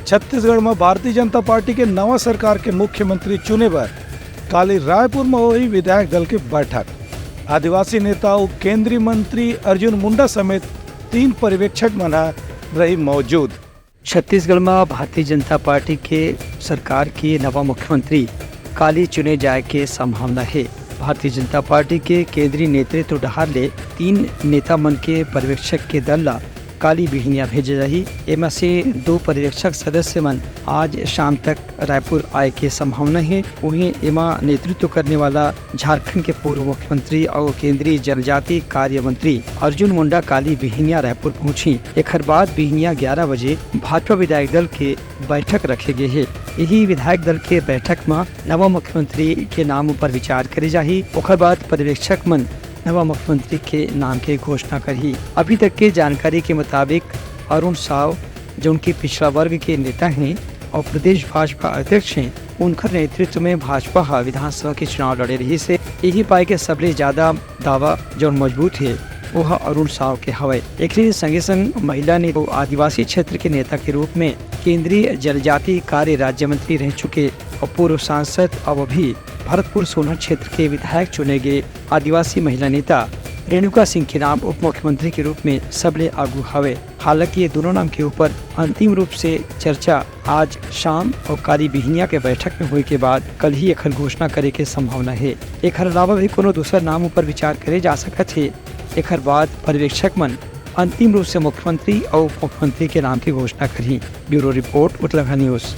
छत्तीसगढ़ में भारतीय जनता पार्टी के नवा सरकार के मुख्यमंत्री चुने बर काली रायपुर में हुई विधायक दल की बैठक। आदिवासी नेता और केंद्रीय मंत्री अर्जुन मुंडा समेत 3 पर्यवेक्षक मना रही मौजूद। छत्तीसगढ़ में भारतीय जनता पार्टी के सरकार की नवा मुख्यमंत्री काली चुने जाए के संभावना है। भारतीय जनता पार्टी के केंद्रीय नेतृत्व डहार ले 3 नेता मन के पर्यवेक्षक के दल ला काली बिहनिया भेजे रही। एमा से 2 पर्यवेक्षक सदस्य मन आज शाम तक रायपुर आए के संभावना है। वहीं एमा नेतृत्व करने वाला झारखंड के पूर्व मुख्यमंत्री और केंद्रीय जनजातीय कार्य मंत्री अर्जुन मुंडा काली बिहनिया रायपुर पहुंची। एक बाद बिहनिया 11 बजे भाजपा विधायक दल के बैठक रखे गए है। यही विधायक दल के बैठक में नवा मुख्यमंत्री के नाम पर विचार करे जाही। ओकर बाद पर्यवेक्षक मन नवा मुख्यमंत्री के नाम के घोषणा करी। अभी तक के जानकारी के मुताबिक अरुण साव जो उनके पिछड़ा वर्ग के नेता हैं और प्रदेश भाजपा अध्यक्ष हैं, उनका नेतृत्व में भाजपा विधानसभा के चुनाव लड़े रही से यही पाए के सबले ज्यादा दावा जो मजबूत है वह अरुण साव के हवे। एक संगे संग महिला ने आदिवासी क्षेत्र के नेता के रूप में केंद्रीय जनजातीय कार्य राज्य मंत्री रह चुके और पूर्व सांसद अब भी भरतपुर सोनहत क्षेत्र के विधायक चुने गए आदिवासी महिला नेता रेणुका सिंह के नाम उप मुख्यमंत्री के रूप में सबले आगू हवे। हालांकि ये दोनों नाम के ऊपर अंतिम रूप से चर्चा आज शाम और काली बिहनिया के बैठक में हुई के बाद कल ही एखर घोषणा करे के संभावना है। एखर अलावा भी कोनो दूसरा नाम ऊपर विचार करे जा सकत है। एखर बाद पर्यवेक्षक मन अंतिम रूप से मुख्यमंत्री और उप मुख्यमंत्री के नाम की घोषणा करी। Bureau report Uttarakhand news.